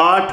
8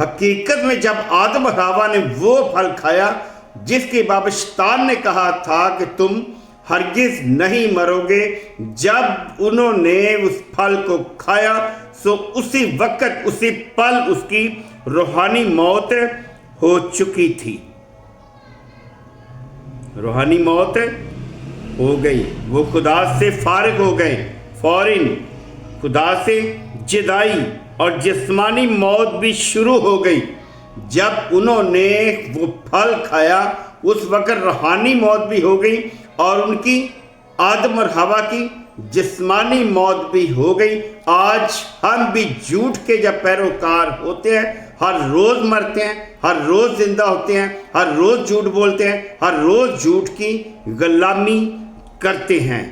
حقیقت میں جب آدم اور حوا نے وہ پھل کھایا جس کے بابت شیطان نے کہا تھا کہ تم ہرگز نہیں مرو گے، جب انہوں نے اس پھل کو کھایا سو اسی وقت اسی پل اس کی روحانی موت ہو چکی تھی۔ روحانی موت ہو گئی، وہ خدا سے فارغ ہو گئے، فوراً خدا سے جدائی اور جسمانی موت بھی شروع ہو گئی۔ جب انہوں نے وہ پھل کھایا اس وقت روحانی موت بھی ہو گئی اور ان کی آدم اور حوا کی جسمانی موت بھی ہو گئی۔ آج ہم بھی جھوٹ کے جب پیروکار ہوتے ہیں، ہر روز مرتے ہیں، ہر روز زندہ ہوتے ہیں، ہر روز جھوٹ بولتے ہیں، ہر روز جھوٹ کی غلامی کرتے ہیں۔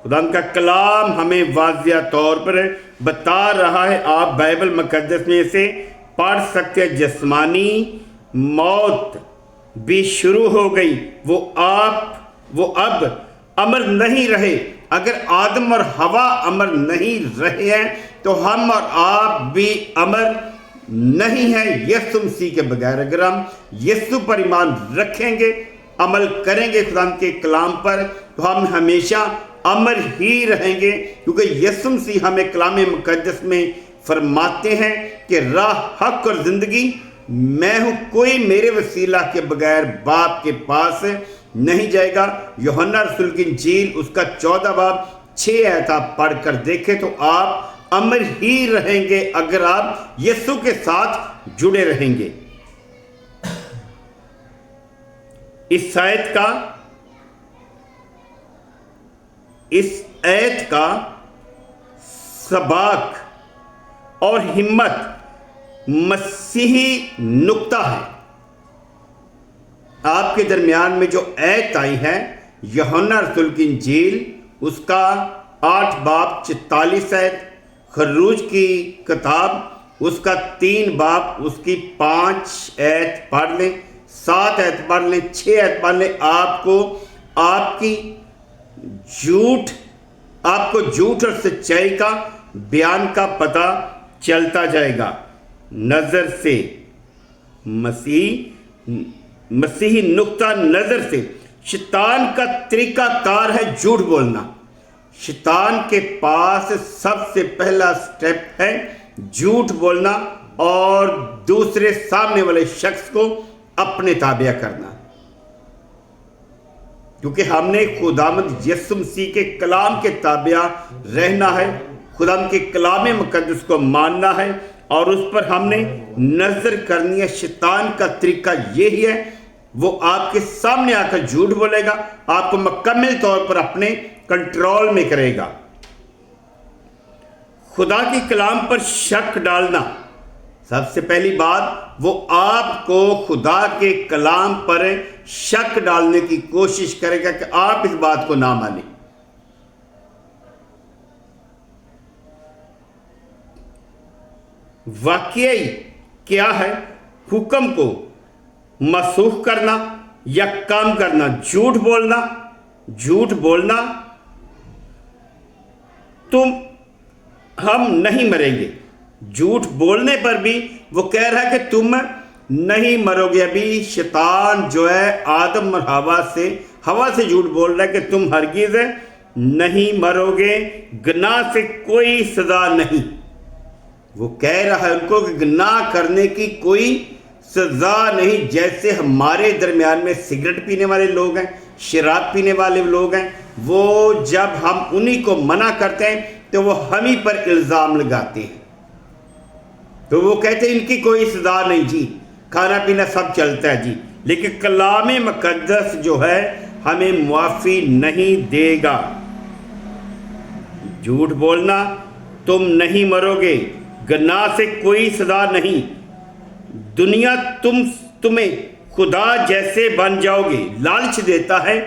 خدا کا کلام ہمیں واضح طور پر بتا رہا ہے، آپ بائبل مقدس میں سے پڑھ سکتے ہیں، جسمانی موت بھی شروع ہو گئی۔ وہ اب امر نہیں رہے۔ اگر آدم اور حوا امر نہیں رہے ہیں تو ہم اور آپ بھی امر نہیں ہیں یسوع مسیح کے بغیر۔ اگر ہم یسوع پر ایمان رکھیں گے، عمل کریں گے خدا کے کلام پر، تو ہم ہمیشہ امر ہی رہیں گے، کیونکہ یسوع مسیح ہمیں کلام مقدس میں فرماتے ہیں کہ راہ، حق اور زندگی میں ہوں، کوئی میرے وسیلہ کے بغیر باپ کے پاس نہیں جائے گا۔ یوحنا رسول کی انجیل اس کا 14 باب 6 آیت آپ پڑھ کر دیکھیں تو آپ امر ہی رہیں گے اگر آپ یسوع کے ساتھ جڑے رہیں گے۔ اس آیت کا سباق اور ہمت مسیحی نقطہ ہے۔ آپ کے درمیان میں جو آیت آئی ہے یوحنا رسول کی انجیل اس کا 8 باب 44 آیت، خروج کی کتاب اس کا 3 باب اس کی 5 آیت پڑھ لیں، 7 آیت پڑھ لیں، 6 آیت پڑھ لیں، آپ کو جھوٹ اور سچائی کا بیان کا پتہ چلتا جائے گا۔ نظر سے مسیحی نقطہ نظر سے شیطان کا طریقہ کار ہے جھوٹ بولنا۔ شیطان کے پاس سب سے پہلا سٹیپ ہے جھوٹ بولنا اور دوسرے سامنے والے شخص کو اپنے تابع کرنا، کیونکہ ہم نے خداوند یسوع مسیح کے کلام کے تابع رہنا ہے، خداوند کے کلام مقدس کو ماننا ہے اور اس پر ہم نے نظر کرنی ہے۔ شیطان کا طریقہ یہی ہے، وہ آپ کے سامنے آ کر جھوٹ بولے گا، آپ کو مکمل طور پر اپنے کنٹرول میں کرے گا۔ خدا کے کلام پر شک ڈالنا، سب سے پہلی بات وہ آپ کو خدا کے کلام پر شک ڈالنے کی کوشش کرے گا کہ آپ اس بات کو نہ مانیں۔ واقعی کیا ہے؟ حکم کو منسوخ کرنا یا کم کرنا، جھوٹ بولنا ہم نہیں مریں گے۔ جھوٹ بولنے پر بھی وہ کہہ رہا ہے کہ تم نہیں مرو گے۔ ابھی شیطان جو ہے آدم اور ہوا سے جھوٹ بول رہا ہے کہ تم ہرگز نہیں مرو گے، گناہ سے کوئی سزا نہیں۔ وہ کہہ رہا ہے ان کو کہ گناہ کرنے کی کوئی سزا نہیں۔ جیسے ہمارے درمیان میں سگریٹ پینے والے لوگ ہیں، شراب پینے والے لوگ ہیں، وہ جب ہم انہی کو منع کرتے ہیں تو وہ ہم ہی پر الزام لگاتے ہیں، تو وہ کہتے ہیں ان کی کوئی سزا نہیں جی، کھانا پینا سب چلتا ہے جی۔ لیکن کلام مقدس جو ہے ہمیں معافی نہیں دے گا۔ جھوٹ بولنا، تم نہیں مرو گے، گناہ سے کوئی سزا نہیں، دنیا تمہیں خدا جیسے بن جاؤ گے۔ لالچ دیتا ہے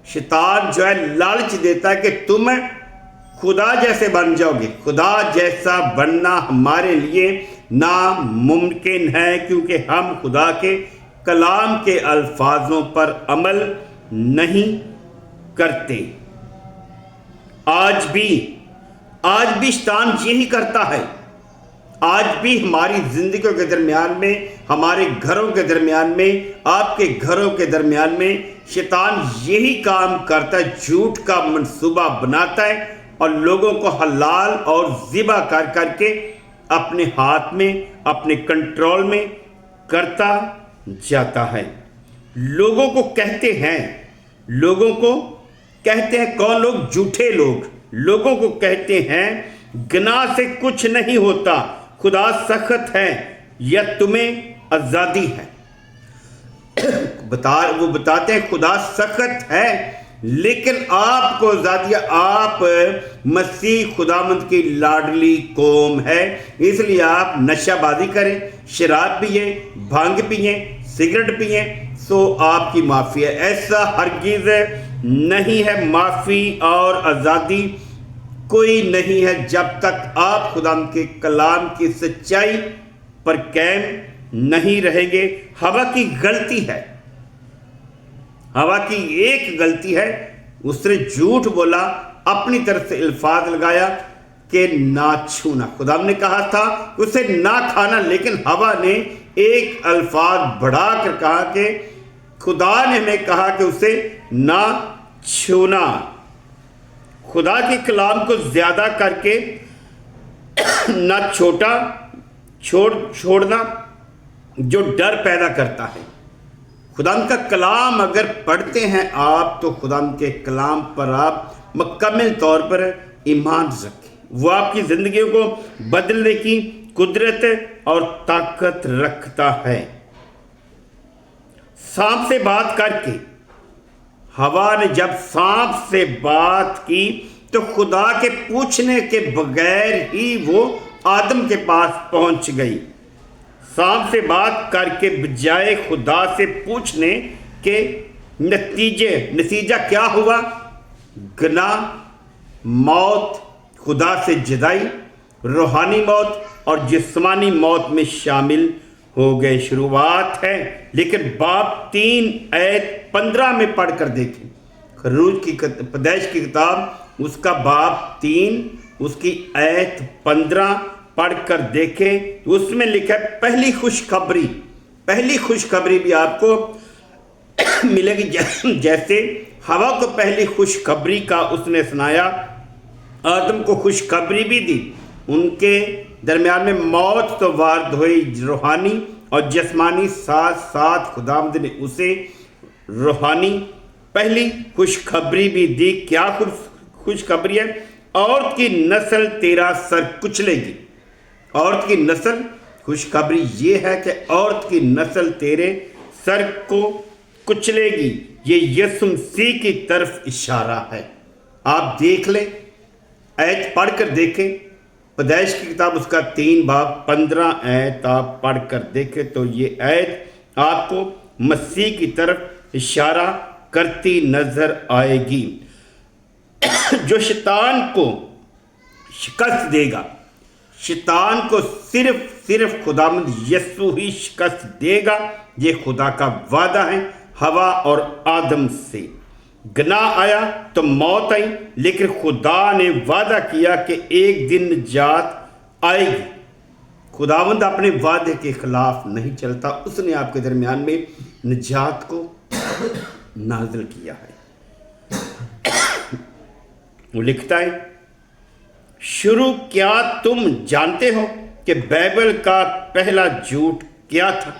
شیطان، جو ہے لالچ دیتا ہے کہ تم خدا جیسے بن جاؤ گے۔ خدا جیسا بننا ہمارے لیے ناممکن ہے، کیونکہ ہم خدا کے کلام کے الفاظوں پر عمل نہیں کرتے۔ آج بھی شیطان یہی کرتا ہے۔ آج بھی ہماری زندگیوں کے درمیان میں، ہمارے گھروں کے درمیان میں، آپ کے گھروں کے درمیان میں شیطان یہی کام کرتا ہے، جھوٹ کا منصوبہ بناتا ہے اور لوگوں کو حلال اور ذبح کر کر کے اپنے ہاتھ میں، اپنے کنٹرول میں کرتا جاتا ہے۔ لوگوں کو کہتے ہیں کون لوگ؟ جھوٹے لوگ لوگوں کو کہتے ہیں گناہ سے کچھ نہیں ہوتا، خدا سخت ہے یا تمہیں آزادی ہے۔ وہ بتاتے ہیں خدا سخت ہے لیکن آپ کو آزادی ہے، آپ مسیح خداوند کی لاڈلی قوم ہے، اس لیے آپ نشہ بازی کریں، شراب پئیں، بھانگ پئیں، سگریٹ پئیں، سو آپ کی معافی ہے۔ ایسا ہرگز نہیں ہے، معافی اور آزادی کوئی نہیں ہے جب تک آپ خداوند کے کلام کی سچائی پر قائم نہیں رہیں گے۔ ہوا کی غلطی ہے، ہوا کی ایک غلطی ہے، اس نے جھوٹ بولا، اپنی طرف سے الفاظ لگایا کہ نہ چھونا۔ خدا نے کہا تھا اسے نہ کھانا، لیکن ہوا نے ایک الفاظ بڑھا کر کہا کہ خدا نے ہمیں کہا کہ اسے نہ چھونا۔ خدا کے کلام کو زیادہ کر کے نہ چھوڑنا جو ڈر پیدا کرتا ہے۔ خدا کا کلام اگر پڑھتے ہیں آپ تو خدا کے کلام پر آپ مکمل طور پر ایمان رکھیں، وہ آپ کی زندگیوں کو بدلنے کی قدرت اور طاقت رکھتا ہے۔ سانپ سے بات کر کے، ہوا نے جب سانپ سے بات کی تو خدا کے پوچھنے کے بغیر ہی وہ آدم کے پاس پہنچ گئی۔ سانپ سے بات کر کے بجائے خدا سے پوچھنے کے نتیجہ کیا ہوا؟ گناہ، موت، خدا سے جدائی، روحانی موت اور جسمانی موت میں شامل ہو گئے۔ شروعات ہے لیکن باب 3 آیت 15 میں پڑھ کر دیکھیں، پیدائش کی کتاب اس کا باب 3 اس کی آیت 15 پڑھ کر دیکھیں، اس میں لکھا ہے پہلی خوشخبری بھی آپ کو ملے گی۔ جیسے ہوا کو پہلی خوشخبری کا اس نے سنایا، آدم کو خوشخبری بھی دی، ان کے درمیان میں موت تو وارد ہوئی، روحانی اور جسمانی ساتھ ساتھ خداوند نے اسے روحانی پہلی خوشخبری بھی دی۔ کیا خوشخبری ہے؟ عورت کی نسل تیرا سر کچلے گی۔ عورت کی نسل، خوشخبری یہ ہے کہ عورت کی نسل تیرے سر کو کچلے گی۔ یہ یسوع مسیح کی طرف اشارہ ہے۔ آپ دیکھ لیں، آیت پڑھ کر دیکھیں، پیدائش کی کتاب اس کا 3 باب 15 آیت آپ پڑھ کر دیکھیں تو یہ آیت آپ کو مسیح کی طرف اشارہ کرتی نظر آئے گی۔ جو شیطان کو شکست دے گا، شیطان کو صرف خداوند یسوع ہی شکست دے گا، یہ خدا کا وعدہ ہے۔ ہوا اور آدم سے گناہ آیا تو موت آئی، لیکن خدا نے وعدہ کیا کہ ایک دن نجات آئے گی۔ خداوند اپنے وعدے کے خلاف نہیں چلتا، اس نے آپ کے درمیان میں نجات کو نازل کیا ہے۔ وہ لکھتا ہے، شروع کیا تم جانتے ہو کہ بائبل کا پہلا جھوٹ کیا تھا؟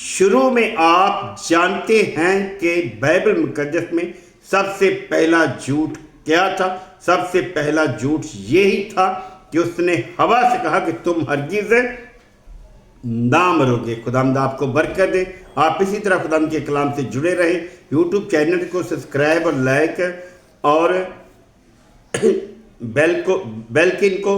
شروع میں آپ جانتے ہیں کہ بائبل مقدس میں سب سے پہلا جھوٹ کیا تھا؟ سب سے پہلا جھوٹ یہی تھا کہ اس نے ہوا سے کہا کہ تم ہرگز نہ مرو گے۔ خداوند آپ کو برکت دے، آپ اسی طرح خداوند کے کلام سے جڑے رہیں۔ یوٹیوب چینل کو سبسکرائب اور لائک اور بیل کن کو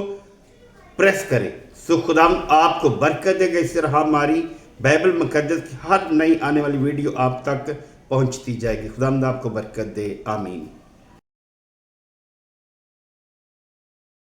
پریس کریں، سو خداوند آپ کو برکت دے گا۔ اس طرح ہماری بائبل مقدس کی ہر نئی آنے والی ویڈیو آپ تک پہنچتی جائے گی۔ خداوند آپ کو برکت دے، آمین۔